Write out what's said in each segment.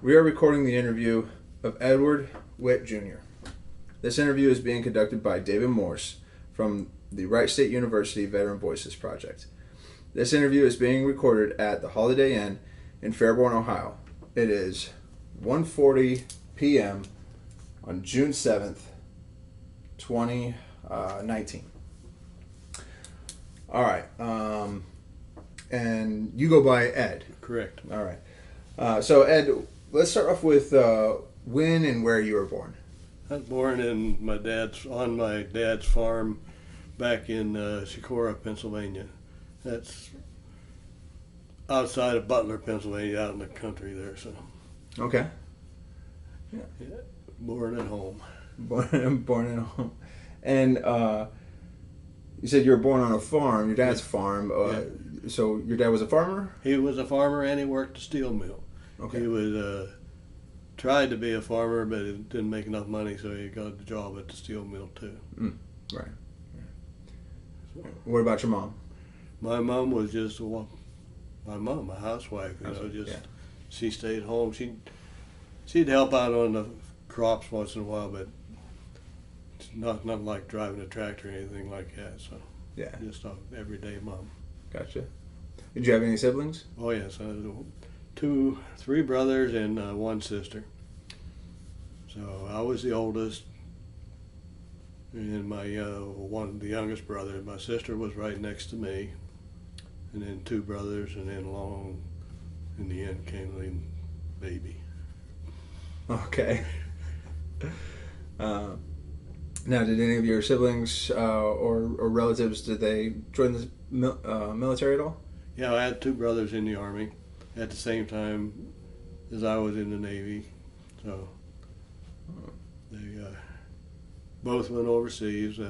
We are recording the interview of Edward Witt Jr. This interview is being conducted by David Morse from the Wright State University Veteran Voices Project. This interview is being recorded at the Holiday Inn in Fairborn, Ohio. It is 1:40 p.m. on June 7th, 2019. All right. And you go by Ed. Correct. All right. So, Ed, let's start off with when and where you were born. I was born on my dad's farm back in Socorro, Pennsylvania. That's outside of Butler, Pennsylvania, out in the country there. So, Okay. yeah, born at home. Born in a home. And you said you were born on a farm, your dad's farm. So your dad was a farmer? He was a farmer and he worked a steel mill. Okay. He was tried to be a farmer, but it didn't make enough money, so he got a job at the steel mill too. Right. What about your mom? My mom was just a housewife. She stayed home. She'd help out on the crops once in a while, but it's not like driving a tractor or anything like that. So Yeah. just an everyday mom. Gotcha. Did you have any siblings? Oh yes, I had three brothers and one sister. So I was the oldest, and my the youngest brother. My sister was right next to me, and then two brothers, and then along in the end came the baby. Okay. Now, did any of your siblings or relatives, did they join the military at all? Yeah, I had two brothers in the Army at the same time as I was in the Navy. So they both went overseas.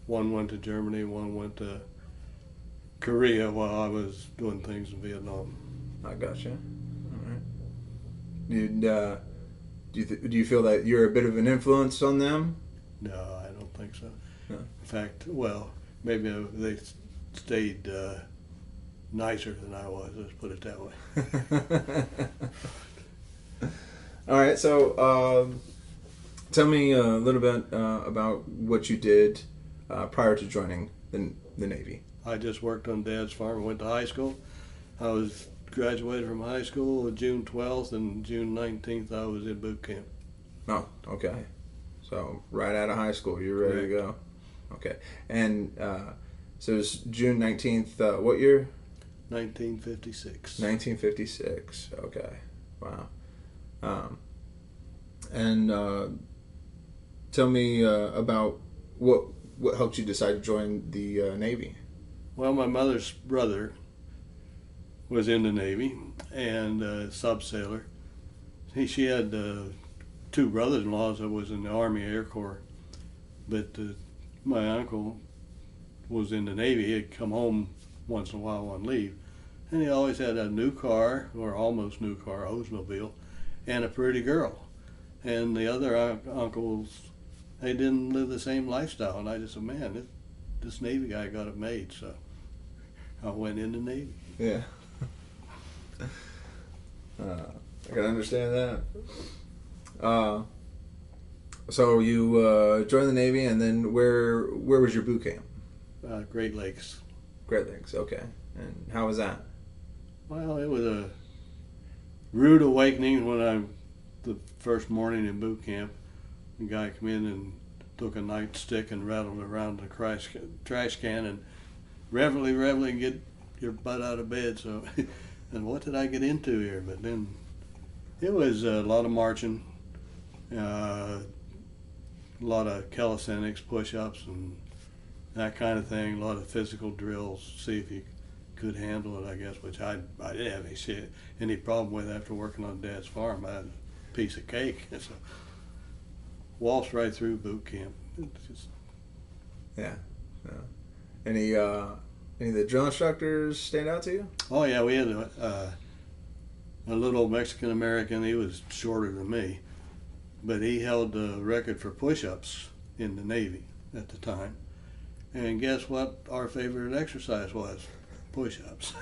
One went to Germany, one went to Korea while I was doing things in Vietnam. I gotcha. All right. Do you feel that you're a bit of an influence on them? No, I don't think so. No. In fact, well, maybe they stayed nicer than I was. Let's put it that way. All right. So, tell me a little bit about what you did prior to joining the Navy. I just worked on Dad's farm. I went to high school. I was graduated from high school June 12th, and June 19th I was in boot camp. Oh, okay. So right out of high school, you're ready to go. Okay. And so it was June 19th, what year? 1956. 1956. Okay. Wow. And tell me about what helped you decide to join the Navy. Well, my mother's brother was in the Navy and subsailor. She had two brothers-in-laws that was in the Army Air Corps, but my uncle was in the Navy. He'd come home once in a while on leave, and he always had a new car, or almost new car, Oldsmobile, and a pretty girl. And the other uncles, they didn't live the same lifestyle, and I just said, man, this Navy guy got it made, so I went in the Navy. Yeah. I can understand that. So you joined the Navy, and then where was your boot camp? Great Lakes. Great Lakes. Okay. And how was that? Well, it was a rude awakening when the first morning in boot camp, the guy came in and took a nightstick and rattled around the trash can and reverently get your butt out of bed. So, and what did I get into here? But then it was a lot of marching, a lot of calisthenics, push-ups, and that kind of thing. A lot of physical drills. See if you could handle it, I guess, which I didn't have any problem with after working on Dad's farm. I had a piece of cake. So waltzed right through boot camp. It's just... Yeah. Any of the drill instructors stand out to you? Oh yeah, we had a little Mexican American. He was shorter than me, but he held the record for push-ups in the Navy at the time. And guess what our favorite exercise was? Push-ups.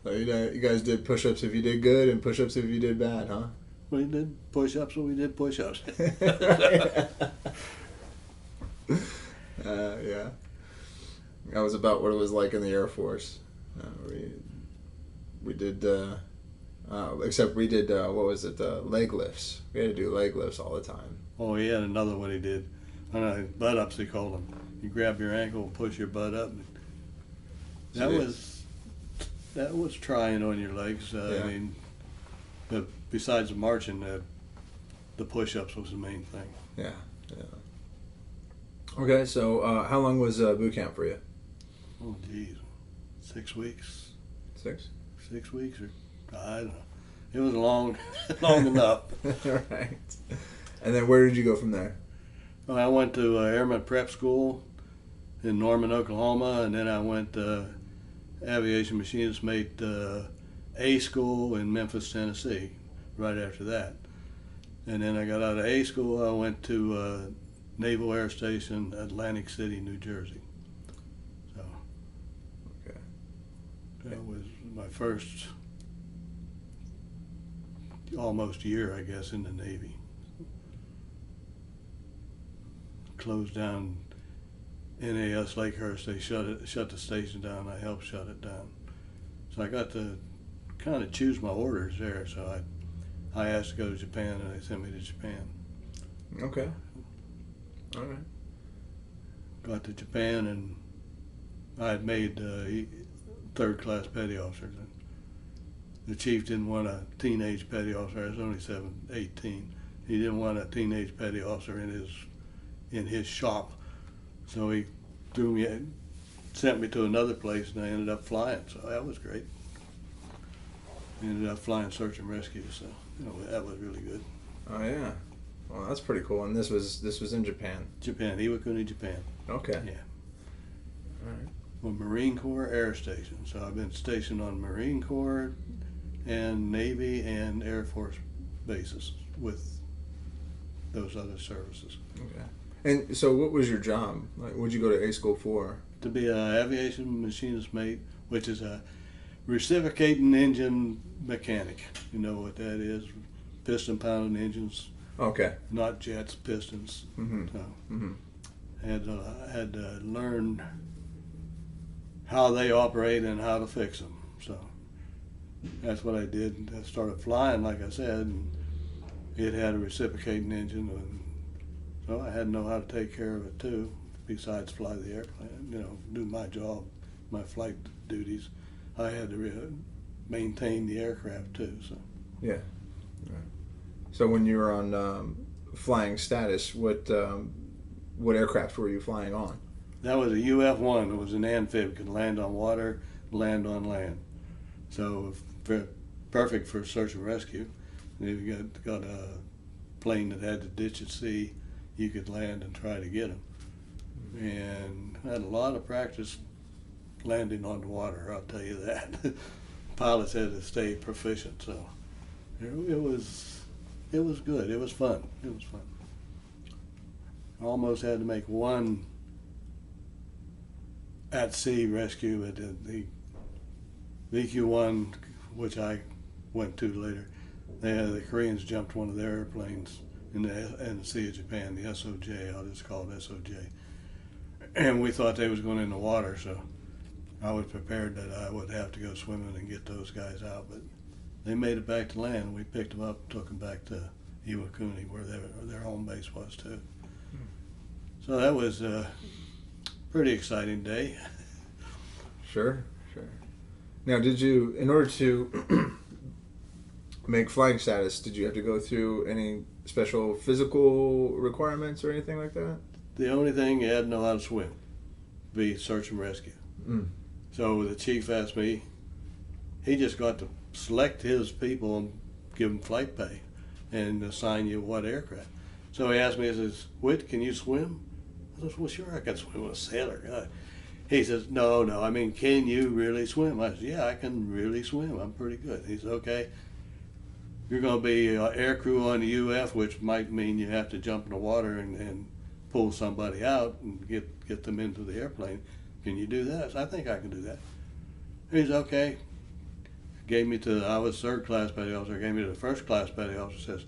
So you guys did push-ups if you did good and push-ups if you did bad, huh? We did push-ups when we did push-ups. Yeah. That was about what it was like in the Air Force. We did, except we did, what was it, leg lifts. We had to do leg lifts all the time. Oh, he had another one he did. I don't know, butt-ups they called them. You grab your ankle and push your butt up. That was trying on your legs. Yeah. I mean, but besides the marching, the push-ups was the main thing. Yeah. Okay, so how long was boot camp for you? Oh, geez, 6 weeks. 6? 6 weeks, or I don't know. It was long enough. Right. And then where did you go from there? Well, I went to Airman Prep School in Norman, Oklahoma, and then I went to Aviation Machinist Mate A School in Memphis, Tennessee, right after that. And then I got out of A School, I went to Naval Air Station, Atlantic City, New Jersey. So Okay. that was my first almost year, I guess, in the Navy. Closed down NAS Lakehurst. They shut the station down. I helped shut it down. So I got to kind of choose my orders there. So I asked to go to Japan, and they sent me to Japan. Okay. All right. Got to Japan, and I had made third-class petty officer. The chief didn't want a teenage petty officer. I was only 18. He didn't want a teenage petty officer in his shop, so he sent me to another place, and I ended up flying. So that was great. Ended up flying search and rescue. So that was really good. Oh yeah. Well, that's pretty cool. And this was in Japan. Japan, Iwakuni, Japan. Okay. Yeah. All right. Well, Marine Corps Air Station. So I've been stationed on Marine Corps and Navy and Air Force bases with those other services. Okay. And so what was your job? Like, what'd you go to A school for? To be an aviation machinist mate, which is a reciprocating engine mechanic. You know what that is? Piston pounding engines. Okay. Not jets, pistons. Mm-hmm. So Mm-hmm. had to learn how they operate and how to fix them. So that's what I did. I started flying, like I said, and it had a reciprocating engine, and so I had to know how to take care of it too, besides fly the airplane, do my job, my flight duties. I had to maintain the aircraft too. So Yeah. Right. So when you were on flying status, what aircraft were you flying on? that was a UF-1. It was an amphib, could land on water, land on land. So perfect for search and rescue. And if you got a plane that had to ditch at sea, you could land and try to get them. And I had a lot of practice landing on the water, I'll tell you that. Pilots had to stay proficient, so it was good. It was fun. I almost had to make one at sea rescue at the VQ-1, which I went to later. The Koreans jumped one of their airplanes in the Sea of Japan, the SOJ. I'll just call it SOJ. And we thought they was going in the water, so I was prepared that I would have to go swimming and get those guys out. But they made it back to land. We picked them up, took them back to Iwakuni, where their home base was too. So that was a pretty exciting day. Sure. Now, did you, in order to make flying status, did you have to go through any special physical requirements or anything like that? The only thing, you had to know how to swim, be search and rescue. So the chief asked me, he just got to select his people and give them flight pay and assign you what aircraft. So he asked me, he says, "Witt, can you swim?" I said, "Well, sure, I can swim. I'm a sailor." He says, no, I mean, can you really swim? I said, "Yeah, I can really swim. I'm pretty good." He said, "Okay, you're going to be air crew on the UF, which might mean you have to jump in the water and pull somebody out and get them into the airplane. Can you do that?" I said, "I think I can do that." He said, "Okay, I was third class petty officer, gave me to the first class petty officer, says,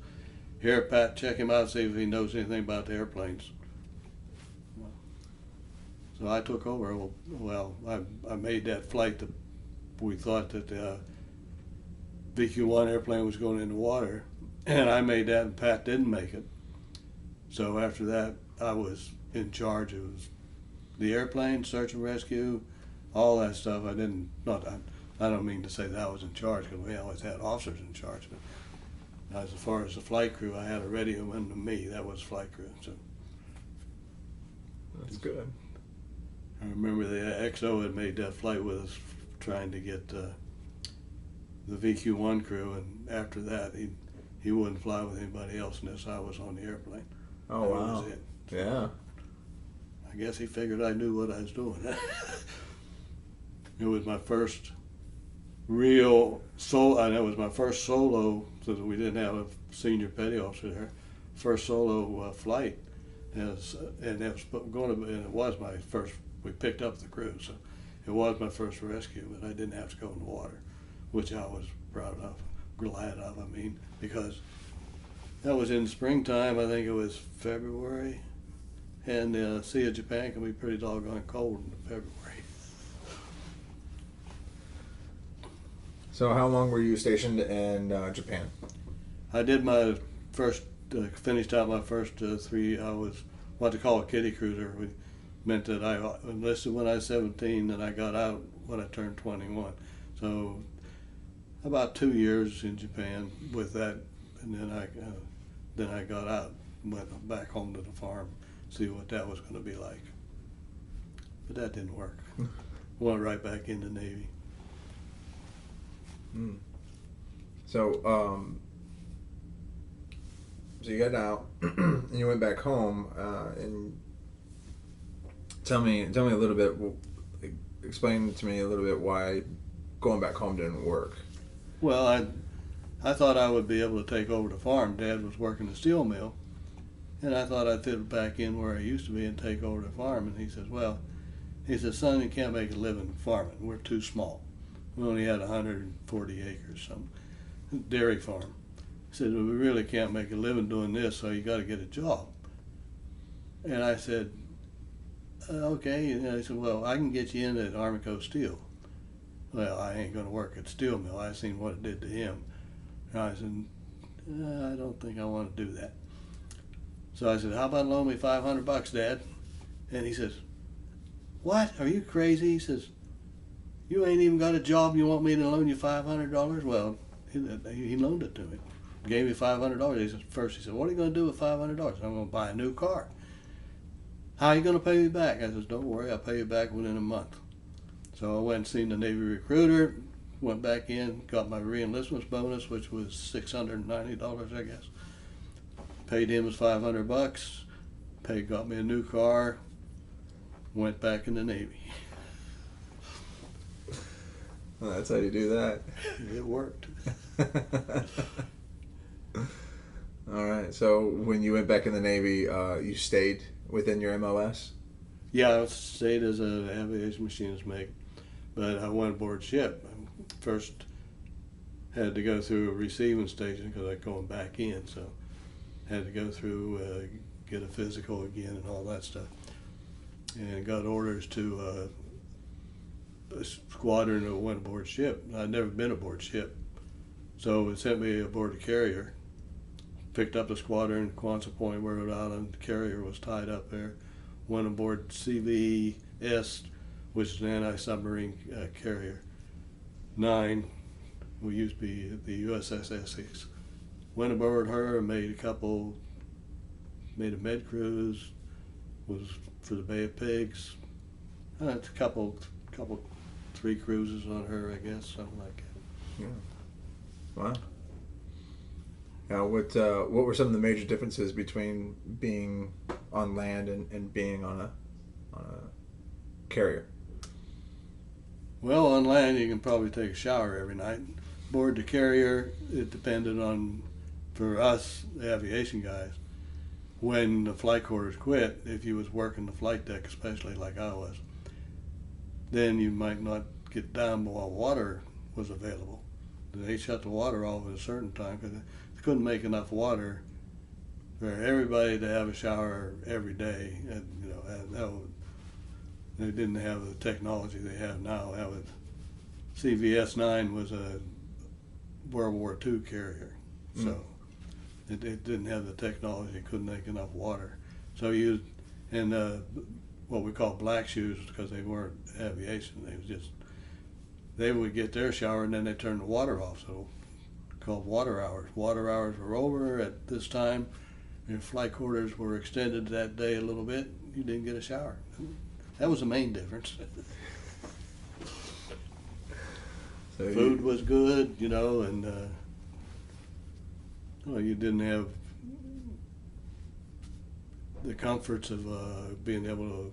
"Here, Pat, check him out, see if he knows anything about the airplanes." So I took over. Well, I made that flight that we thought that the VQ-1 airplane was going in the water, and I made that, and Pat didn't make it. So after that, I was in charge of the airplane, search and rescue, all that stuff. I don't mean to say that I was in charge, because we always had officers in charge. But as far as the flight crew, I had a radio under me. That was flight crew. So that's good. I remember the XO had made that flight with us, trying to get the VQ-1 crew, and after that, he wouldn't fly with anybody else unless I was on the airplane. Oh, that wow. was it. Yeah. I guess he figured I knew what I was doing. It was my first real solo, and it was my first solo, since we didn't have a senior petty officer there, first solo flight. And it was my first, we picked up the crew, so it was my first rescue, but I didn't have to go in the water, which I was proud of, glad of, because that was in springtime. I think it was February, and the Sea of Japan can be pretty doggone cold in February. So how long were you stationed in Japan? I did my first, finished out my first 3, I was what they call a kiddie cruiser. It meant that I enlisted when I was 17, and I got out when I turned 21. So about 2 years in Japan with that, and then I got out, went back home to the farm, see what that was going to be like. But that didn't work. Went right back in the Navy. Mm. So, so you got out and you went back home, and tell me a little bit. Explain to me a little bit why going back home didn't work. Well, I thought I would be able to take over the farm. Dad was working the steel mill, and I thought I'd fit back in where I used to be and take over the farm. And he says, "Well," he says, "son, you can't make a living farming. We're too small. We only had 140 acres, some dairy farm." He said, "We really can't make a living doing this, so you got to get a job." And I said, "Okay." And he said, "Well, I can get you in at Armico Steel." Well, I ain't going to work at steel mill. I seen what it did to him. And I said, "I don't think I want to do that." So I said, "How about loan me $500, Dad?" And he says, "What? Are you crazy?" He says, "You ain't even got a job. You want me to loan you $500? Well, he loaned it to me. Gave me $500. He said, first he said, "What are you going to do with $500? I'm going to buy a new car." "How are you going to pay me back?" I said, "Don't worry, I'll pay you back within a month." So I went and seen the Navy recruiter, went back in, got my re-enlistment bonus, which was $690, I guess. Paid him his $500. Got me a new car. Went back in the Navy. Well, that's how you do that. It worked. All right. So when you went back in the Navy, you stayed within your MOS? Yeah, I stayed as an aviation machinist mate, but I went aboard ship. First had to go through a receiving station because I was going back in, so had to go through, get a physical again and all that stuff. And got orders to a squadron that went aboard ship. I'd never been aboard ship, so it sent me aboard a carrier. Picked up the squadron in Quonset Point, Rhode Island. The carrier was tied up there. Went aboard CVS, which is an anti-submarine carrier. 9, we used to be the USS Essex. Went aboard her and made a med cruise. Was for the Bay of Pigs. A couple, 3 cruises on her, I guess, something like that. Yeah. Wow. Now, what were some of the major differences between being on land and being on a carrier? Well, on land you can probably take a shower every night. Aboard the carrier, it depended on, for us, the aviation guys, when the flight quarters quit, if you was working the flight deck, especially like I was, then you might not get down while water was available. they shut the water off at a certain time because they couldn't make enough water for everybody to have a shower every day. And, you know, they didn't have the technology they have now. That was, CVS-9 was a World War II carrier, so it didn't have the technology. It couldn't make enough water. So you, and what we call black shoes, because they weren't aviation. They was just, they would get their shower and then they turned the water off. So called water hours. Water hours were over at this time. Your flight quarters were extended that day a little bit. You didn't get a shower. That was the main difference. So food was good, you know, and well, you didn't have the comforts of being able to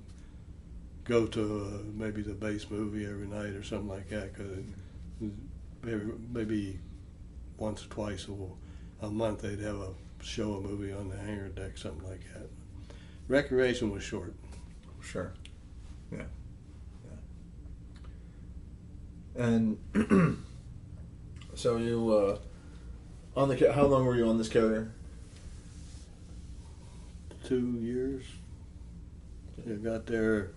go to maybe the base movie every night or something like that, because maybe once or twice a month they'd have a movie on the hangar deck, something like that. Recreation was short. Sure. Yeah. And so you on the how long were you on this carrier? 2 years. I got there.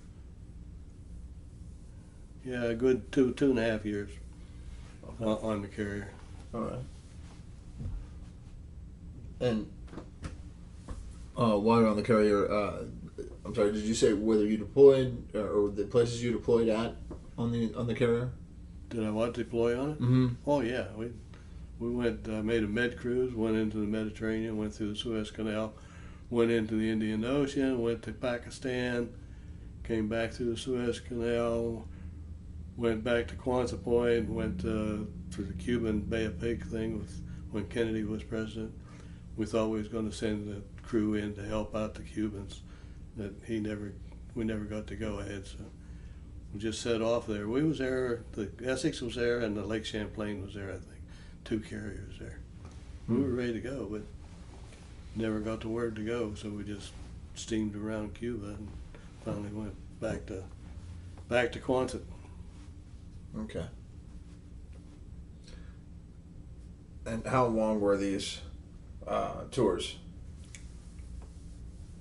Yeah, a good two and a half years on the carrier. All right. And while you're on the carrier, I'm sorry, did you say whether you deployed or the places you deployed at on the carrier? Did I want to deploy on it? Mm-hmm. Oh yeah, we went, made a med cruise, went into the Mediterranean, went through the Suez Canal, went into the Indian Ocean, went to Pakistan, came back through the Suez Canal, went back to Quonset Point, went through the Cuban Bay of Pig thing when Kennedy was president. We thought we was going to send the crew in to help out the Cubans, that we never got to go ahead. So we just set off there. We was there, the Essex was there, and the Lake Champlain was there, I think. 2 carriers there. We were ready to go, but never got the word to go, so we just steamed around Cuba and finally went back to Quonset. Okay. And how long were these tours?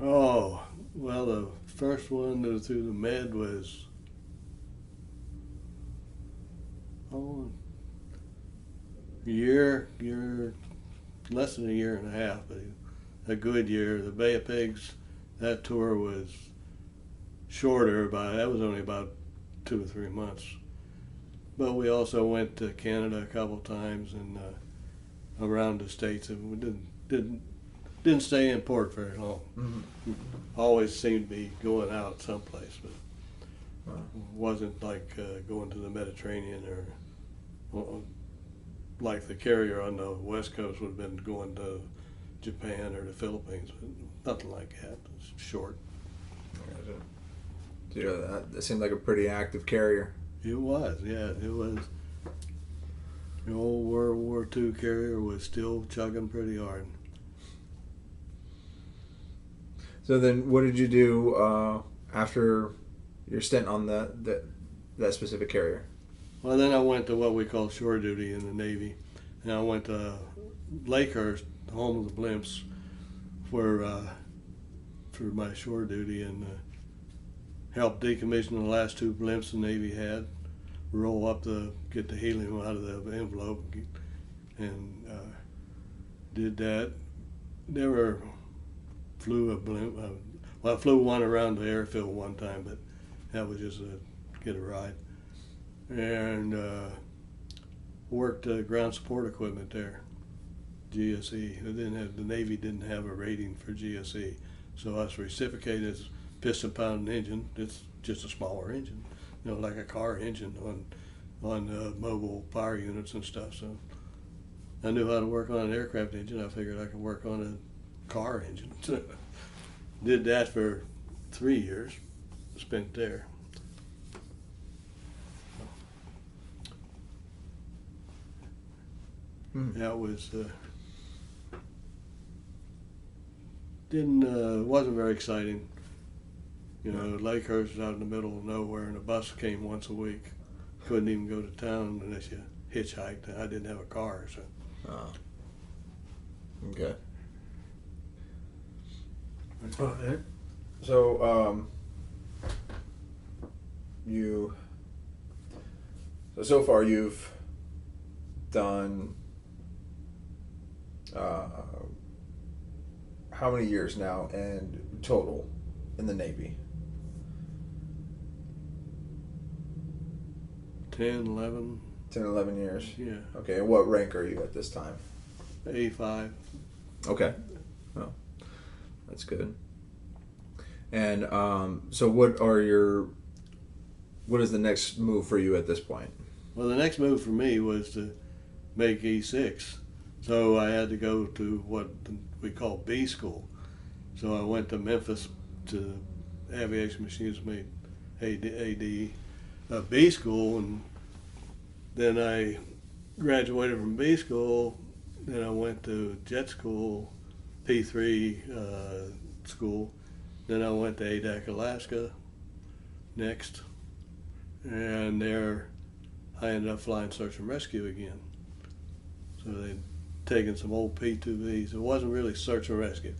Oh, well, the first one through the Med was year, less than a year and a half, but a good year. The Bay of Pigs, that tour was shorter, that was only about 2 or 3 months. But we also went to Canada a couple times and around the States, and we didn't stay in port very long. Mm-hmm. Always seemed to be going out someplace, but it wasn't like going to the Mediterranean or like the carrier on the West Coast would have been going to Japan or the Philippines, but nothing like that. It's short. Yeah, that seemed like a pretty active carrier. It was, yeah, it was. The old World War II carrier was still chugging pretty hard. So then, what did you do after your stint on that specific carrier? Well, then I went to what we call shore duty in the Navy, and I went to Lakehurst, the home of the blimps, for my shore duty, and helped decommission the last 2 blimps the Navy had, get the helium out of the envelope, and did that. Never flew a blimp. Well, I flew one around the airfield one time, but that was just get a ride. And worked ground support equipment there, GSE. The Navy didn't have a rating for GSE, so us reciprocated piston pounding engine. It's just a smaller engine, like a car engine on mobile power units and stuff. So I knew how to work on an aircraft engine. I figured I could work on a car engine. Did that for 3 years, spent there. That was wasn't very exciting. Lakehurst was out in the middle of nowhere, and a bus came once a week. Couldn't even go to town unless you hitchhiked. I didn't have a car, so. Oh. Okay. Alright. So, so far you've done how many years now and total in the Navy? 10, 11. 10, 11 years? Yeah. Okay, and what rank are you at this time? A5. Okay. Oh, that's good. And so what is the next move for you at this point? Well, the next move for me was to make E6. So I had to go to what we call B school. So I went to Memphis to Aviation Machines Made AD B school, and then I graduated from B school. Then I went to jet school, P3 school. Then I went to ADAC Alaska next, and there I ended up flying search and rescue again. So they'd taken some old P2Vs. It wasn't really search and rescue.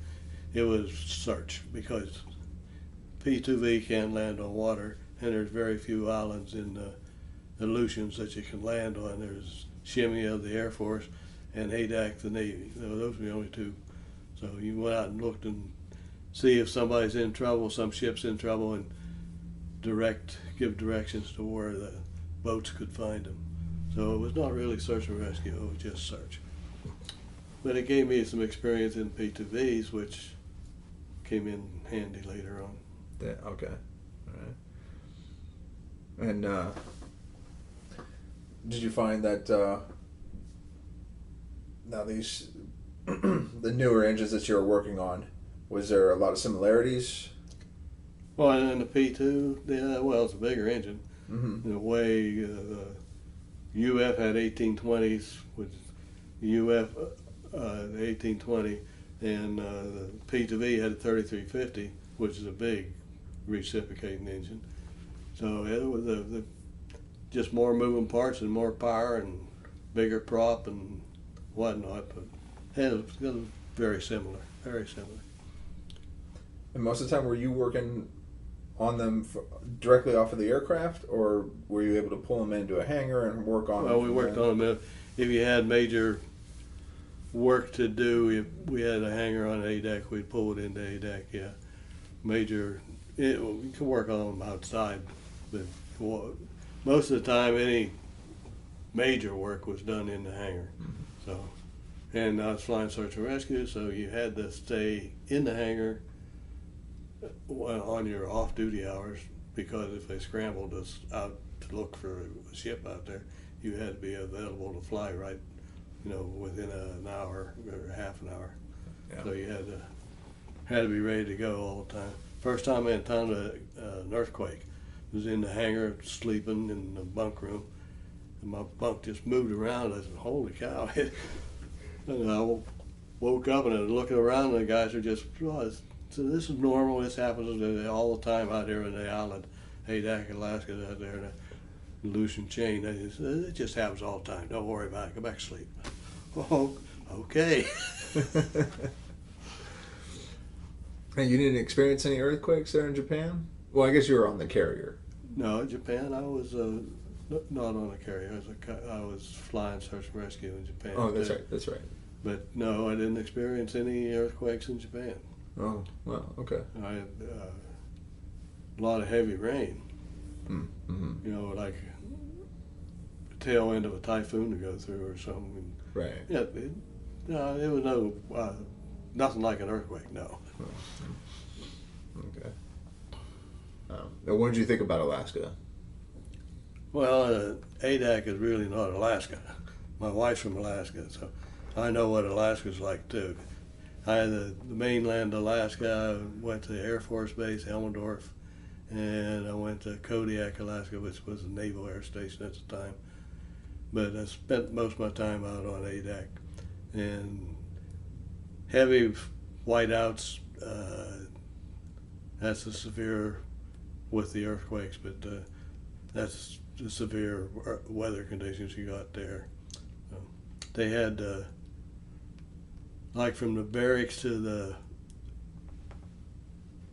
It was search, because P2V can't land on water, and there's very few islands in the Aleutians that you can land on. There's Shimmy of the Air Force and ADAC the Navy. Those were the only two. So you went out and looked and see if somebody's in trouble, some ship's in trouble, and give directions to where the boats could find them. So it was not really search and rescue, it was just search. But it gave me some experience in P2Vs, which came in handy later on. Yeah, okay. All right. And did you find that now these the newer engines that you're working on, was there a lot of similarities? Well, and the P2, yeah, well, it's a bigger engine. Mm-hmm. In a way, the UF had 1820s, which UF the 1820, and the P2V had a 3350, which is a big reciprocating engine. So it was just more moving parts and more power and bigger prop and whatnot, but it was very similar, very similar. And most of the time, were you working on them directly off of the aircraft, or were you able to pull them into a hangar and work on them? Well, we worked on them. If you had major work to do, if we had a hangar on ADAC, we'd pull it into ADAC, yeah. You can work on them outside, but most of the time, any major work was done in the hangar. Mm-hmm. So, and I was flying search and rescue, so you had to stay in the hangar on your off-duty hours, because if they scrambled us out to look for a ship out there, you had to be available to fly right, within an hour or half an hour. Yeah. So you had to be ready to go all the time. First time I encountered an earthquake, I was in the hangar sleeping in the bunk room, and my bunk just moved around. I said, "Holy cow!" And I woke up and I was looking around, and the guys are just, so this is normal. This happens all the time out there in the island, ADAC, Alaska, out there in the Aleutian chain. It just happens all the time. Don't worry about it. Go back to sleep. Oh, okay. And you didn't experience any earthquakes there in Japan? Well, I guess you were on the carrier. No, Japan, I was not on a carrier. I was flying search and rescue in Japan. Oh, that's right. That's right. But no, I didn't experience any earthquakes in Japan. Oh, well, okay. I had a lot of heavy rain. Mm-hmm. Like the tail end of a typhoon to go through or something. Right. Yeah, it was nothing like an earthquake, no. Okay. Now, what did you think about Alaska? Well, ADAC is really not Alaska. My wife's from Alaska, so I know what Alaska's like too. I had the mainland Alaska. I went to the Air Force Base, Elmendorf, and I went to Kodiak, Alaska, which was a naval air station at the time. But I spent most of my time out on ADAC. And heavy whiteouts, that's a severe with the earthquakes, but that's the severe weather conditions you got there. They had, like from the barracks to the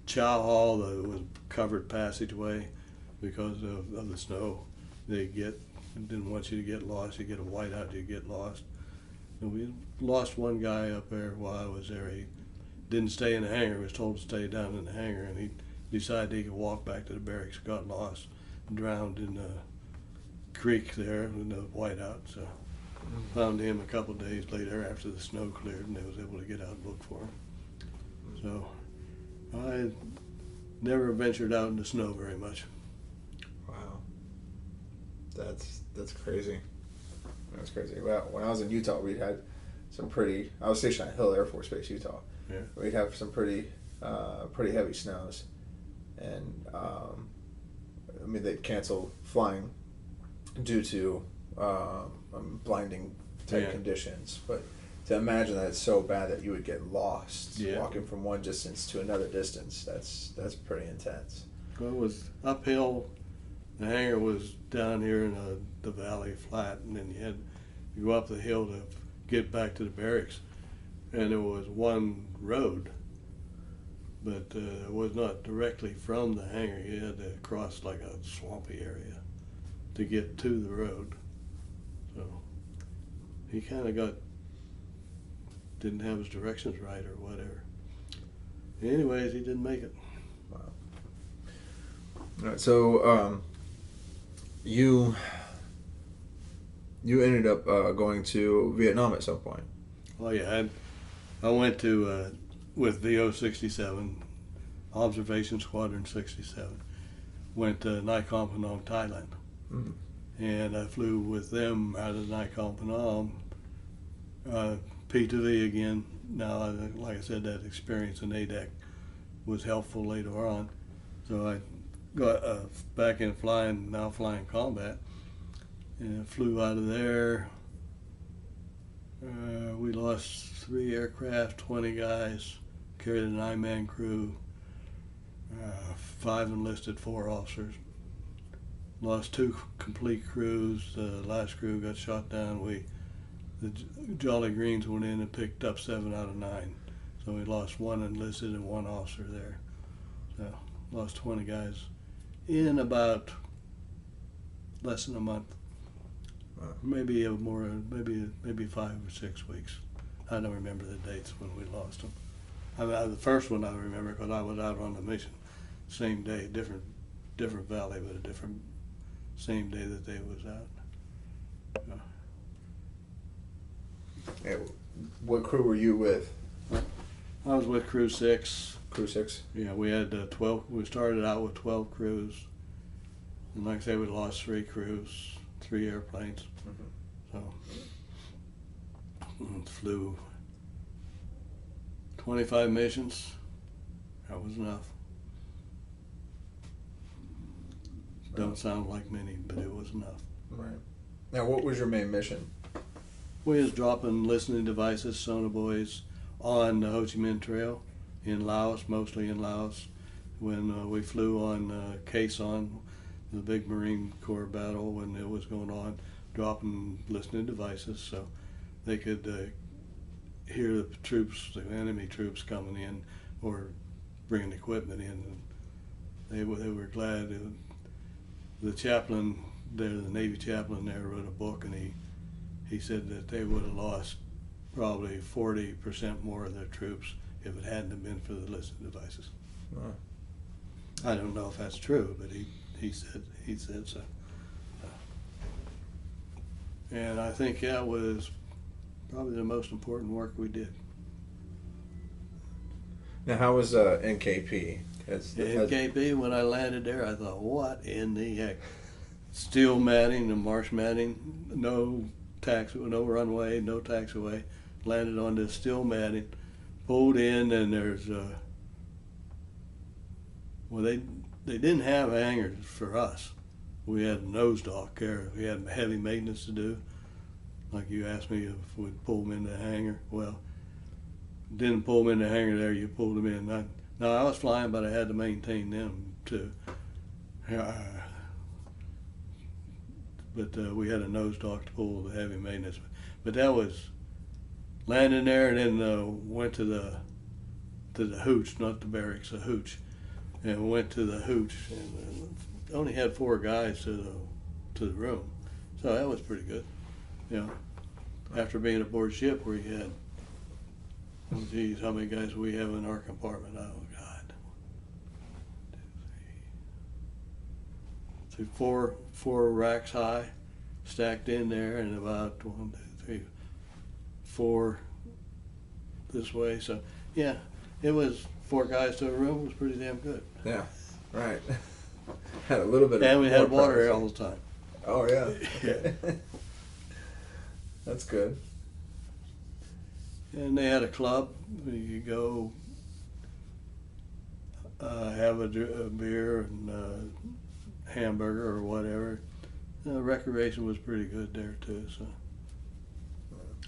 chow hall, there was covered passageway because of the snow. They didn't want you to get lost. You get a whiteout, you get lost. And we lost one guy up there while I was there. He didn't stay in the hangar. He was told to stay down in the hangar, and he decided he could walk back to the barracks, got lost, drowned in the creek there in the whiteout. So found him a couple of days later after the snow cleared, and they was able to get out and look for him. So I never ventured out in the snow very much. Wow, that's crazy. That's crazy. Well, when I was in Utah, we had some pretty. I was stationed at Hill Air Force Base, Utah. Yeah. We'd have some pretty heavy snows, and I mean they'd cancel flying due to blinding type conditions. But to imagine that it's so bad that you would get lost walking from one distance to another distance, that's pretty intense. Well, it was uphill. The hangar was down here in the valley flat, and then you had to go up the hill to get back to the barracks. And there was one road, but it was not directly from the hangar. You had to cross like a swampy area to get to the road. So he kind of didn't have his directions right or whatever. Anyways, he didn't make it. Wow. All right, so you ended up going to Vietnam at some point. Oh yeah, I went to with VO 67, Observation Squadron 67. Went to Nakhon Phanom, Thailand, and I flew with them out of Nakhon Phanom, P2V again. Now, like I said, that experience in ADEC was helpful later on, so I got back in flying, now flying combat, and I flew out of there. We lost 3 aircraft, 20 guys, carried a 9-man crew, 5 enlisted, 4 officers. Lost 2 complete crews. The last crew got shot down. The Jolly Greens went in and picked up 7 out of 9. So we lost 1 enlisted and 1 officer there. So lost 20 guys in about less than a month. Wow. Maybe more, maybe 5 or 6 weeks. I don't remember the dates when we lost them. The first one I remember because I was out on the mission, same day, different valley, but a different same day that they was out. Hey, what crew were you with? I was with Crew 6. Crew 6. Yeah, we had 12. We started out with 12 crews, and like I say, we lost 3 crews, 3 airplanes. So flew 25 missions. That was enough. Don't sound like many, but it was enough. Right. Now, what was your main mission? We was dropping listening devices, sonobuoys, on the Ho Chi Minh Trail in Laos, mostly in Laos. When we flew on Khe Sanh, the big Marine Corps battle, when it was going on, dropping listening devices so they could hear the troops, the enemy troops coming in or bringing equipment in. And they were glad. The chaplain there, the Navy chaplain there, wrote a book, and he said that they would have lost probably 40% more of their troops if it hadn't have been for the listening devices. Wow. I don't know if that's true, but he said so. And I think that was probably the most important work we did. Now, how was NKP? NKP, when I landed there, I thought, what in the heck? Steel matting and marsh matting, no runway, no taxiway. Landed on this steel matting, pulled in, and there's they didn't have hangars for us. We had a nose dock there. We had heavy maintenance to do. Like you asked me if we'd pull them in the hangar. Well, didn't pull them in the hangar there, you pulled them in. No, I was flying, but I had to maintain them too. but we had a nose dock to pull the heavy maintenance. But that was landing there, and then went to the hooch, not the barracks, the hooch, and went to the hooch, and only had 4 guys to the room, so that was pretty good, you know. After being aboard ship where you had, oh geez, how many guys we have in our compartment? Oh God, 1, 2, 3, 4 racks high, stacked in there, and about 1, 2, 3, 4 this way. So yeah, it was 4 guys to a room. It was pretty damn good. Yeah, right. Had a little bit. And of we had water here all the time. Oh yeah. Okay. That's good. And they had a club. You could go have a beer and hamburger or whatever. Recreation was pretty good there too. So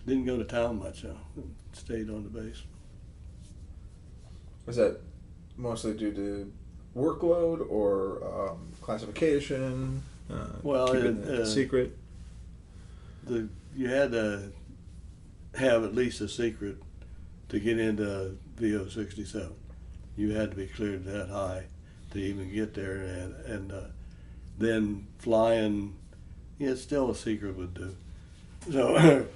didn't go to town much. Stayed on the base. Was that mostly due to workload or classification? Well, keeping it secret. You had to have at least a secret to get into VO 67. You had to be cleared that high to even get there, and then flying, yeah, still a secret would do. So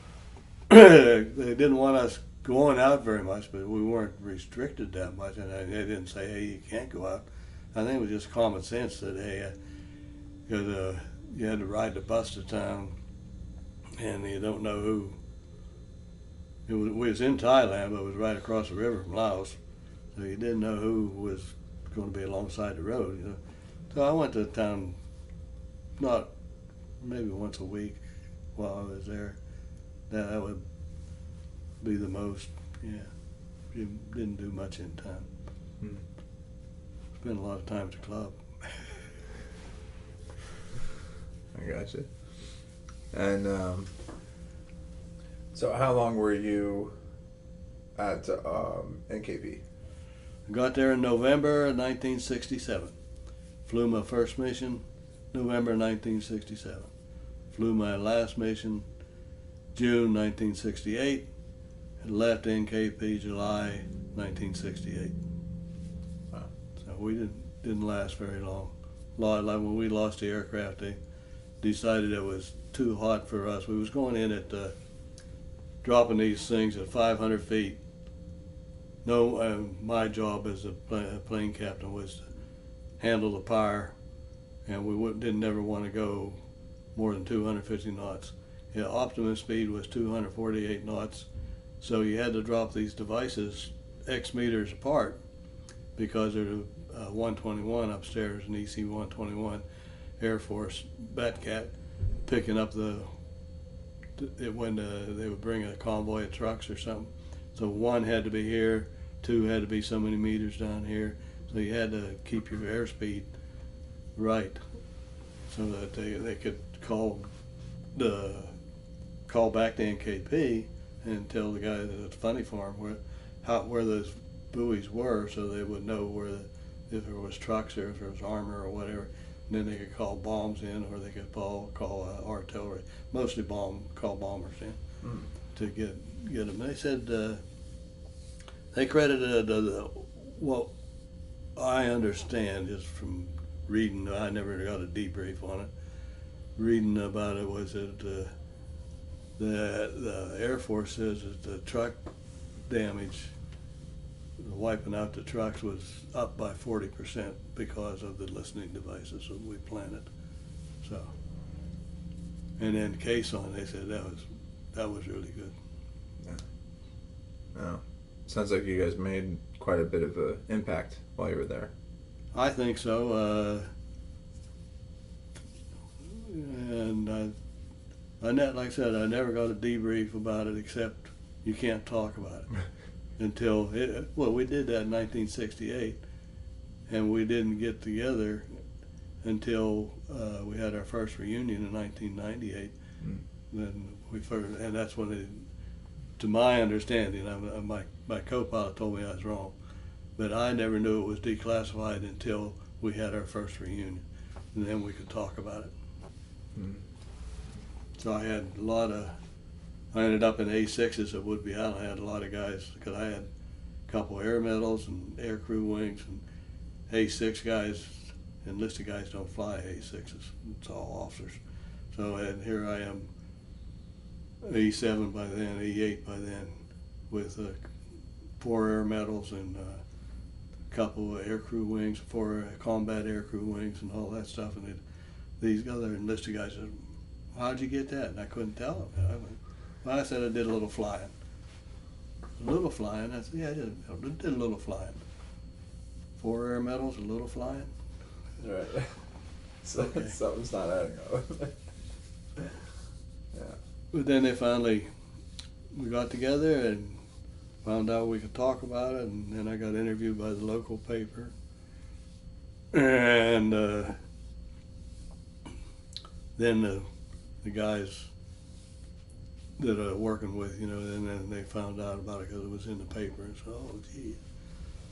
they didn't want us going out very much, but we weren't restricted that much, and they didn't say, hey, you can't go out. I think it was just common sense that, hey, because you had to ride the bus to town, and you don't know who. We was in Thailand, but it was right across the river from Laos, so you didn't know who was going to be alongside the road. You know, so I went to town, not maybe once a week while I was there. That would be the most. Yeah, didn't do much in town. Spent a lot of time at the club. I gotcha. And so how long were you at NKP? I got there in November 1967. Flew my first mission November 1967. Flew my last mission June 1968. And left NKP July 1968. Wow. So we didn't last very long. Like when we lost the aircraft, they decided it was too hot for us. We was going in at dropping these things at 500 feet. No, my job as a plane captain was to handle the power, and we didn't never want to go more than 250 knots. Yeah, optimum speed was 248 knots, so you had to drop these devices X meters apart because there's a 121 upstairs, an EC 121 Air Force Batcat, picking up when they would bring a convoy of trucks or something. So 1 had to be here, 2 had to be so many meters down here. So you had to keep your airspeed right so that they could call back to NKP and tell the guy that it's funny for them where those buoys were, so they would know if there was trucks or if there was armor or whatever. And then they could call bombs in, or they could call artillery. Mostly call bombers in to get them. They said they credited what I understand just from reading. I never got a debrief on it. Reading about it was that the Air Force says that the truck damage, wiping out the trucks, was up by 40% because of the listening devices that we planted. So, and then caisson, they said that was really good. Yeah. Oh, sounds like you guys made quite a bit of an impact while you were there. I think so. And like I said, I never got a debrief about it, except you can't talk about it until we did that in 1968, and we didn't get together until we had our first reunion in 1998. Then and that's when it, to my understanding, my co-pilot told me I was wrong, but I never knew it was declassified until we had our first reunion, and then we could talk about it. So I had I ended up in A6s at Woodby Island. I had a lot of guys, because I had a couple air medals and air crew wings, and A6 guys, enlisted guys don't fly A6s. It's all officers. So and here I am, E7 by then, E8 by then, with 4 air medals and a couple of air crew wings, 4 combat air crew wings, and all that stuff. And these other enlisted guys said, "How'd you get that?" And I couldn't tell them. I said I did a little flying. A little flying? I said, yeah, I did a little flying. 4 air medals, a little flying. Right. So Okay. Something's not adding up. Yeah. But then we got together and found out we could talk about it, and then I got interviewed by the local paper. And then the guys that I'm working with, and then they found out about it because it was in the paper, and so, oh, gee.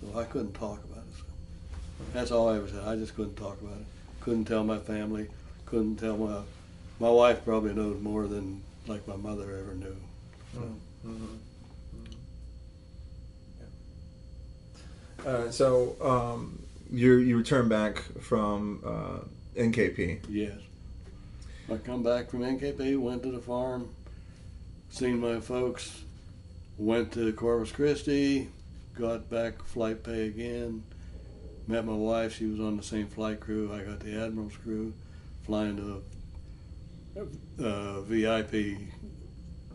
So I couldn't talk about it. So that's all I ever said. I just couldn't talk about it. Couldn't tell my family. Couldn't tell my wife probably knows more than like my mother ever knew. So. You returned back from NKP. Yes. I come back from NKP, went to the farm, seen my folks, went to Corpus Christi, got back flight pay again, met my wife. She was on the same flight crew. I got the Admiral's crew, flying to VIP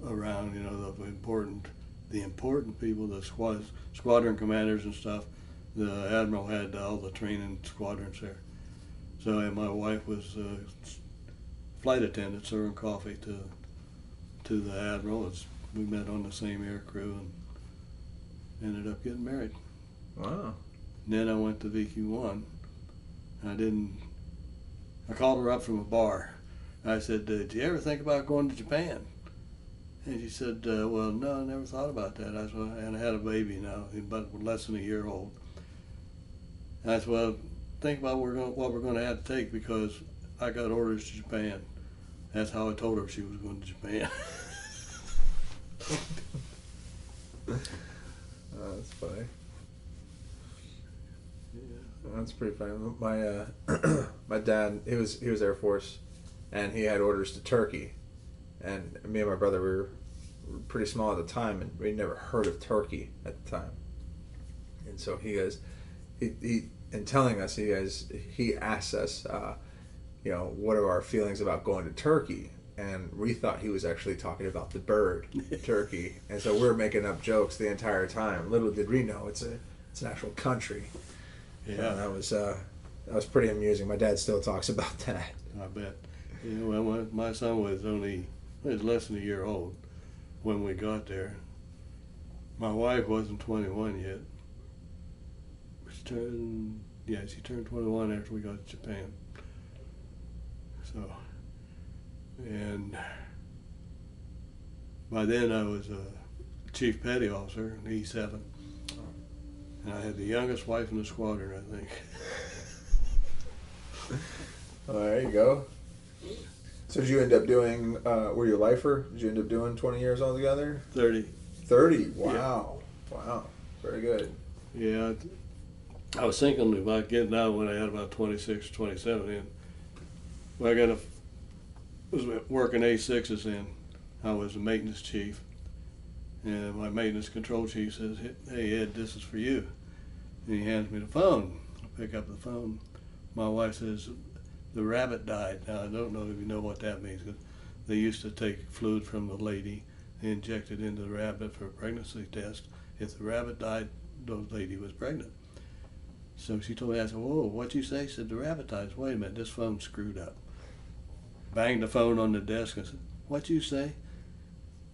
around, the important people, the squadron commanders and stuff. The Admiral had all the training squadrons there. So and my wife was flight attendant serving coffee to the Admiral. We met on the same air crew and ended up getting married. Wow. And then I went to VQ1. I called her up from a bar. I said, did you ever think about going to Japan? And she said, well, no, I never thought about that. I said, and I had a baby now, but less than a year old. And I said, well, think about what we're going to have to take, because I got orders to Japan. That's how I told her she was going to Japan. That's funny. Yeah. That's pretty funny. My my dad, he was Air Force, and he had orders to Turkey, and me and my brother were pretty small at the time, and we'd never heard of Turkey at the time. And so he in telling us, he asked us, what are our feelings about going to Turkey? And we thought he was actually talking about the bird, turkey. And so we're making up jokes the entire time. Little did we know it's an actual country. Yeah, that was pretty amusing. My dad still talks about that. I bet. When my son was less than a year old when we got there. My wife wasn't 21 yet. She turned 21 after we got to Japan. So, and by then I was a chief petty officer in E7. And I had the youngest wife in the squadron, I think. Oh, there you go. So did you end up doing, were you a lifer? Did you end up doing 20 years altogether? 30. 30? Wow. Yeah. Wow. Very good. Yeah. I was thinking about getting out when I had about 26, 27 in. When I was working A6s then, I was the maintenance chief. And my maintenance control chief says, hey Ed, this is for you. And he hands me the phone. I pick up the phone. My wife says, the rabbit died. Now I don't know if you know what that means. They used to take fluid from the lady and inject it into the rabbit for a pregnancy test. If the rabbit died, the lady was pregnant. So she told me, I said, whoa, what'd you say? She said, the rabbit died. Wait a minute, this phone's screwed up. Banged the phone on the desk. I said, what'd you say?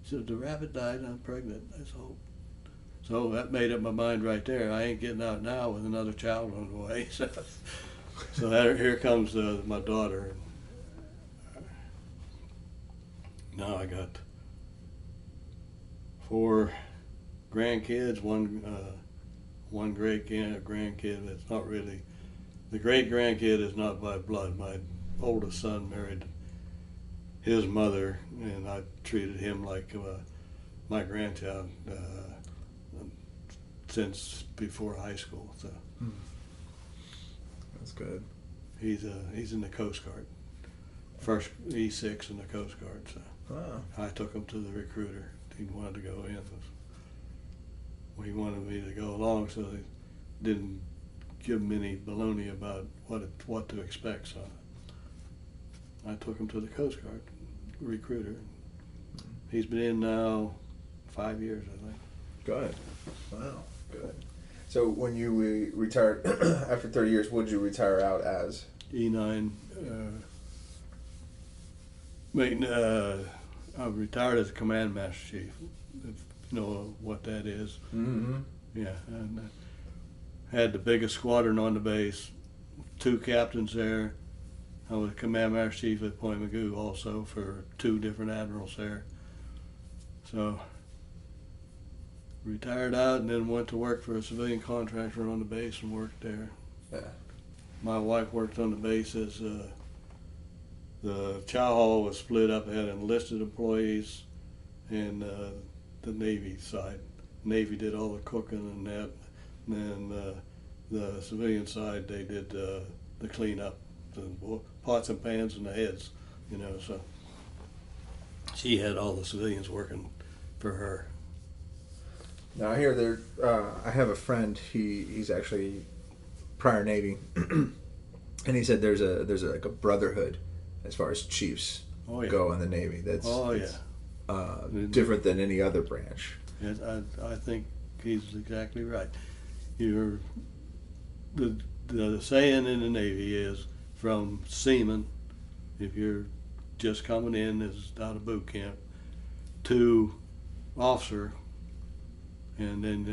She said, the rabbit died and I'm pregnant. I said, oh. So that made up my mind right there. I ain't getting out now with another child on the way. So here comes my daughter. Now I got 4 grandkids, one great grandkid that's not really, the great grandkid is not by blood. My oldest son married his mother, and I treated him like my grandchild since before high school. So That's good. he's in the Coast Guard, first E6 in the Coast Guard. So Wow. I took him to the recruiter. He wanted to go in. He wanted me to go along, so they didn't give him any baloney about what to expect. So I took him to the Coast Guard recruiter. He's been in now 5 years, I think. Good. Wow. Good. So when you retired after 30 years, what did you retire out as? E9. I retired as a command master chief, if you know what that is. Mm-hmm. Yeah, and had the biggest squadron on the base, 2 captains there. I was command master chief at Point Magoo also for 2 different admirals there. So retired out and then went to work for a civilian contractor on the base and worked there. Yeah. My wife worked on the base as the chow hall was split up. It had enlisted employees and the Navy side. Navy did all the cooking and that. And then the civilian side, they did the cleanup, the pots and pans and the heads, you know. So she had all the civilians working for her. Now I hear I have a friend. He's actually prior Navy, and he said there's like a brotherhood as far as chiefs go in the Navy. That's different than any other branch. I think he's exactly right. The saying in the Navy is, from seaman, if you're just coming in as out of boot camp, to officer, and then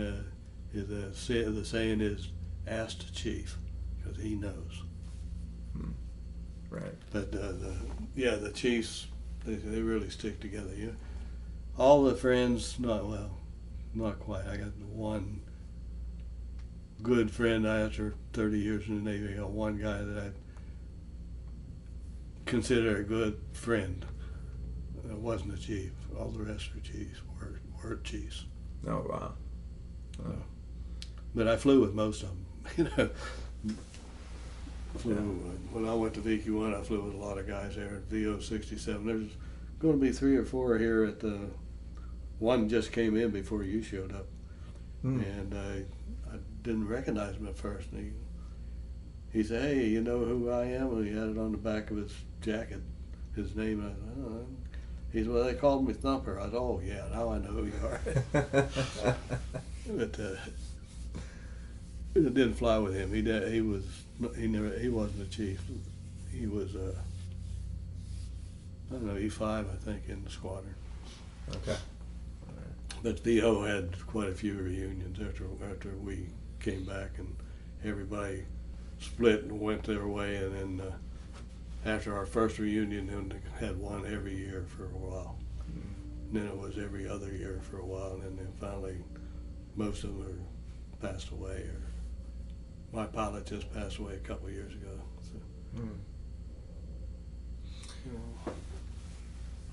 the saying is, ask the chief, because he knows. Right. But the chiefs, they really stick together. All the friends, not quite. I got one good friend after 30 years in the Navy. I got one guy that I consider a good friend. It wasn't a chief. All the rest are chiefs, were chiefs. Oh, wow. Oh. But I flew with most of them, you know. When I went to VQ1, I flew with a lot of guys there at VO 67. There's going to be 3 or 4 here at the one just came in before you showed up, and I didn't recognize him at first. And he said, "Hey, you know who I am?" And he had it on the back of his jacket, his name. I said, "Oh." He said, "Well, they called me Thumper." I said, "Oh yeah, now I know who you are." But it didn't fly with him. He wasn't a chief. He was I don't know, E5, I think, in the squadron. Okay. But VO had quite a few reunions after we came back, and everybody split and went their way. And then after our first reunion, then they had one every year for a while. And then it was every other year for a while, and then finally most of them are passed away. Or my pilot just passed away a couple of years ago. So.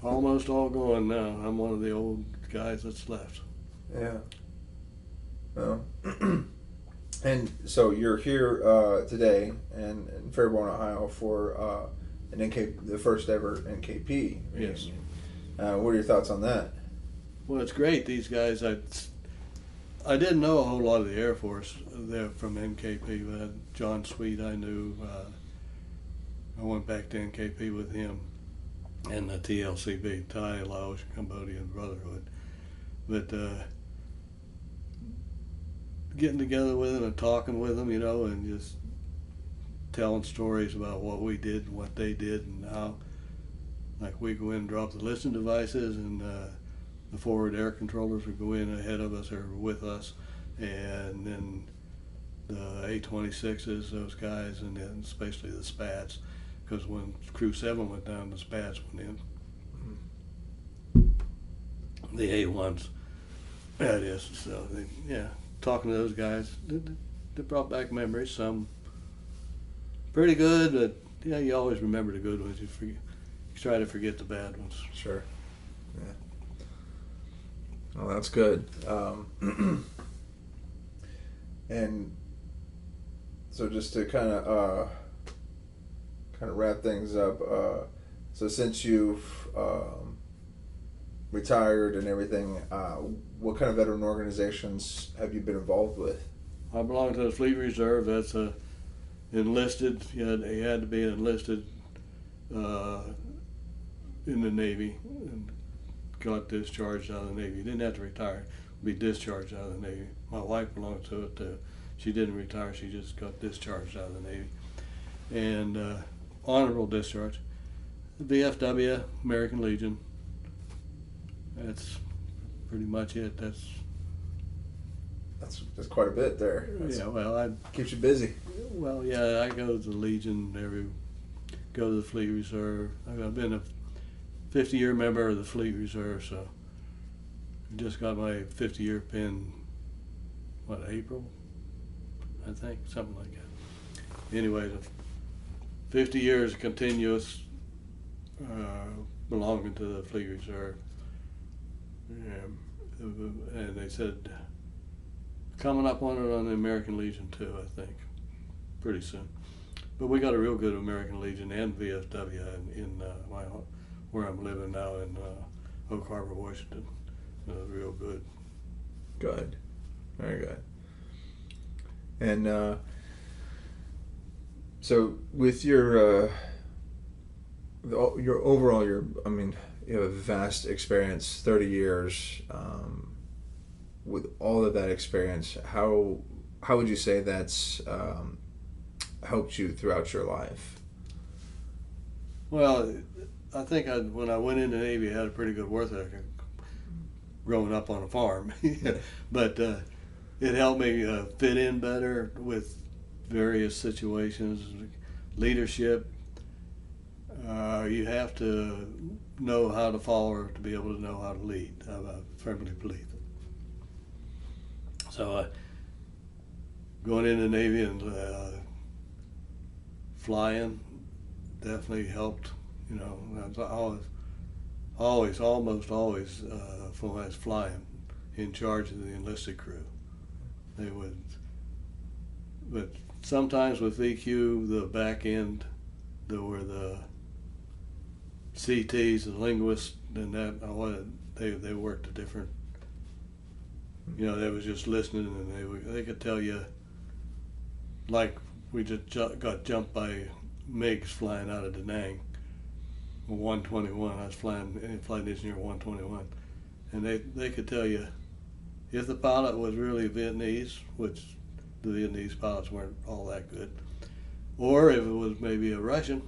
Almost all gone now. I'm one of the old guys that's left. Yeah. Well, and so you're here today in Fairborn, Ohio, for the first ever NKP. Yes. What are your thoughts on that? Well, it's great. These guys, I didn't know a whole lot of the Air Force there from NKP, but John Sweet I knew. I went back to NKP with him and the TLCB, Thai, Laos, Cambodian Brotherhood. But getting together with them and talking with them, you know, and just telling stories about what we did and what they did, and how, like, we go in and drop the listening devices, and the forward air controllers would go in ahead of us or with us, and then the A-26s, those guys, and then especially the Spats, because when Crew 7 went down, the Spats went in. The A-1s, that is. So, talking to those guys, they brought back memories, some pretty good, but, you always remember the good ones. try to forget the bad ones. Sure. Yeah. Well, that's good. And so just to kind of wrap things up, so since you've retired and everything, what kind of veteran organizations have you been involved with? I belong to the Fleet Reserve. That's enlisted. You had to be enlisted in the Navy and got discharged out of the Navy. You didn't have to retire, be discharged out of the Navy. My wife belonged to it too. She didn't retire, she just got discharged out of the Navy. And honorable discharge. VFW, American Legion. That's pretty much it. That's quite a bit there. Yeah, well, keeps you busy. Well, yeah, I go to the Legion, go to the Fleet Reserve. I've been a 50-year member of the Fleet Reserve, so I just got my 50-year pin, April? I think, something like that. Anyway, 50 years continuous belonging to the Fleet Reserve. And they said, coming up on it on the American Legion too, I think, pretty soon. But we got a real good American Legion and VFW in where I'm living now in Oak Harbor, Washington. Real good. Good, very good. And so with your overall, you have a vast experience, 30 years. With all of that experience, how would you say that's helped you throughout your life? Well, I think when I went into the Navy, I had a pretty good work ethic growing up on a farm. But it helped me fit in better with various situations. Leadership, you have to know how to follow to be able to know how to lead. I firmly believe it. So going into the Navy and flying definitely helped. I was almost always when I was flying in charge of the enlisted crew. They would, but sometimes with VQ, the back end, there were the CTs and linguists, and they worked a different. They was just listening, and they could tell you, like we just got jumped by MiGs flying out of Da Nang, 121. I was flying flight engineer 121, and they could tell you if the pilot was really Vietnamese, which the Vietnamese pilots weren't all that good, or if it was maybe a Russian.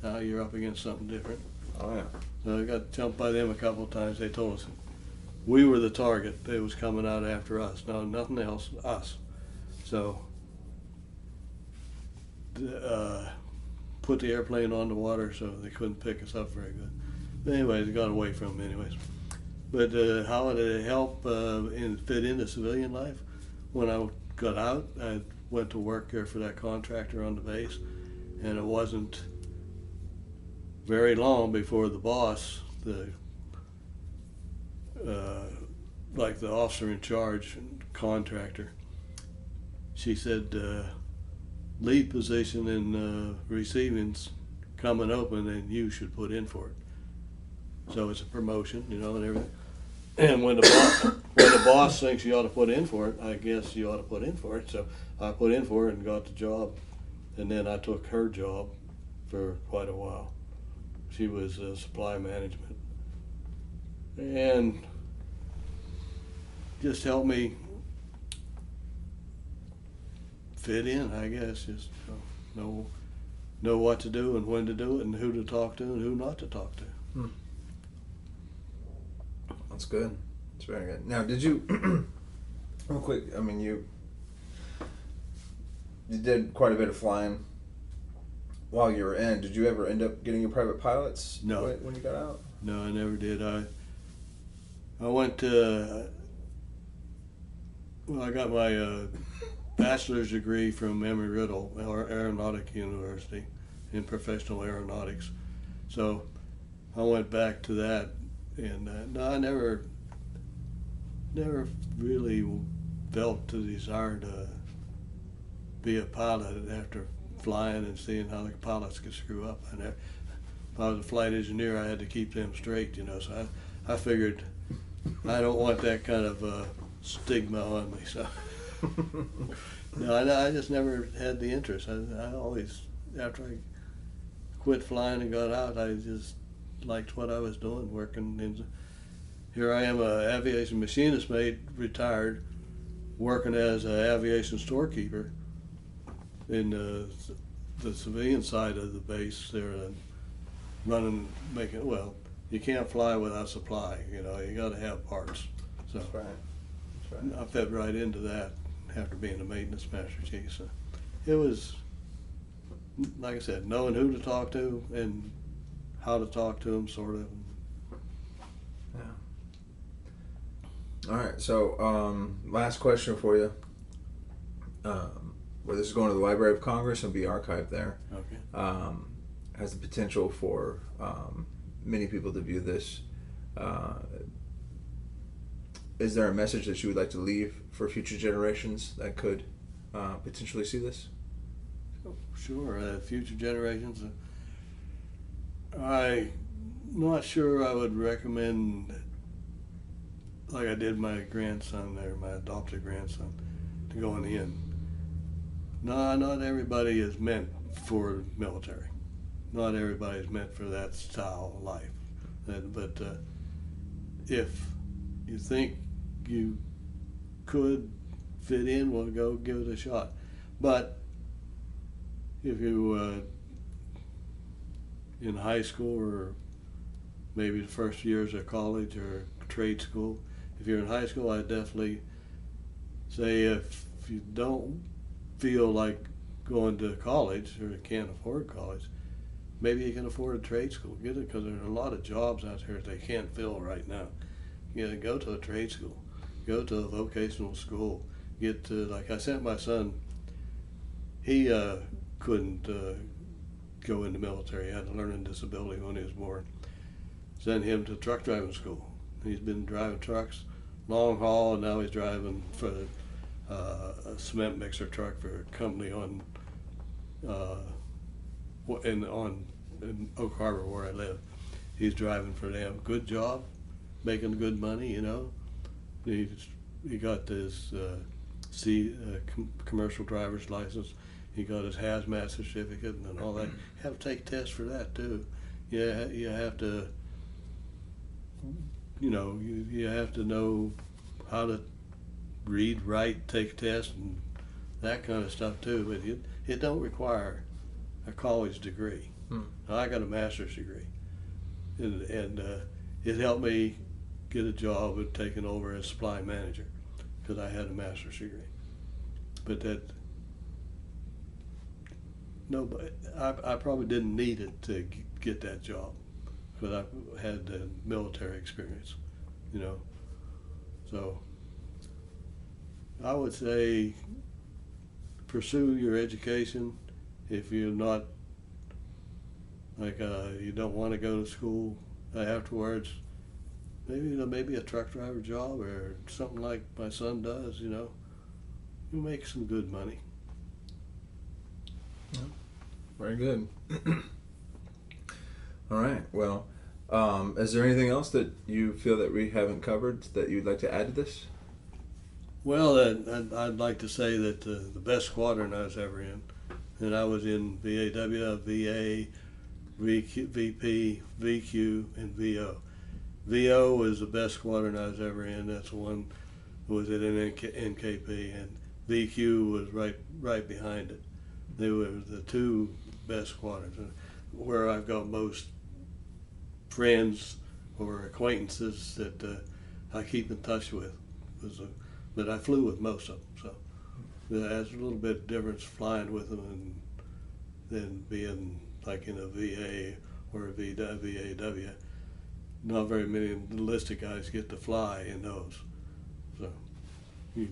Now you're up against something different. Oh yeah. So I got jumped by them a couple of times. They told us we were the target. They was coming out after us. No, nothing else. Us. So put the airplane on the water so they couldn't pick us up very good. But anyways, got away from them anyways. But how did it help fit into civilian life? When I got out, I went to work there for that contractor on the base, and it wasn't very long before the boss, like the officer in charge, contractor, she said, lead position in receiving's coming open and you should put in for it. So it's a promotion, and everything. And when the boss thinks you ought to put in for it, I guess you ought to put in for it. So I put in for it and got the job. And then I took her job for quite a while. She was supply management. And just helped me fit in, I guess. Just know what to do and when to do it and who to talk to and who not to talk to. That's good. That's very good. Now, did you, real quick, you did quite a bit of flying while you were in. Did you ever end up getting your private pilots? No. When you got out? No, I never did. I went to, I got my bachelor's degree from Emory-Riddle Aeronautic University in professional aeronautics. So I went back to that, and no, I never really felt the desire to be a pilot after flying and seeing how the pilots could screw up. If I was a flight engineer, I had to keep them straight, So I figured I don't want that kind of stigma on me. So no, I just never had the interest. I always, after I quit flying and got out, I just liked what I was doing, working. Here I am, a aviation machinist mate, retired, working as an aviation storekeeper in the civilian side of the base there, well, you can't fly without supply, you got to have parts. So That's right. I fed right into that after being a maintenance master chief. So it was, like I said, knowing who to talk to and how to talk to them, sort of. Yeah. All right. So, last question for you. Well, this is going to the Library of Congress and be archived there. Okay. Has the potential for many people to view this. Is there a message that you would like to leave for future generations that could potentially see this? Sure, future generations. I'm not sure I would recommend, like I did my grandson there, my adopted grandson, to go in the Inn. No, not everybody is meant for military. Not everybody is meant for that style of life. But if you think you could fit in, well, go give it a shot. But if you in high school or maybe the first years of college or trade school, if you're in high school, I definitely say if you don't feel like going to college or can't afford college, maybe you can afford a trade school. Get it, because there's a lot of jobs out there that they can't fill right now. Go to a trade school, go to a vocational school. Get to, like I sent my son. He couldn't go in the military. He had a learning disability when he was born. Sent him to truck driving school. He's been driving trucks, long haul, and now he's driving for a cement mixer truck for a company in Oak Harbor, where I live. He's driving for them. Good job, making good money. He got this commercial driver's license. He got his hazmat certificate and all that. You have to take tests for that too. Yeah, you have to. You have to know how to read, write, take tests, and that kind of stuff too. But it don't require a college degree. I got a master's degree, and it helped me get a job of taking over as supply manager because I had a master's degree. But I probably didn't need it to get that job because I had the military experience, So I would say pursue your education. If you're not, you don't want to go to school afterwards, maybe a truck driver job or something like my son does, you make some good money. Yeah. Very good. All right. Well, is there anything else that you feel that we haven't covered that you'd like to add to this? Well, I'd like to say that the best squadron I was ever in, and I was in VAW, VA, VP, VQ, and VO. VO was the best squadron I was ever in. That's the one that was at NKP, and VQ was right behind it. They were the two best squadrons. Where I've got most friends or acquaintances that I keep in touch with. But I flew with most of them, so there's a little bit of difference flying with them than being like in a VA or a VAW. Not very many enlisted guys get to fly in those. So you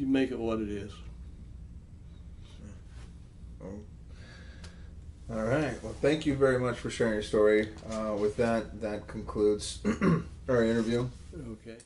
make it what it is. All right. Well, thank you very much for sharing your story. With that concludes our interview. Okay.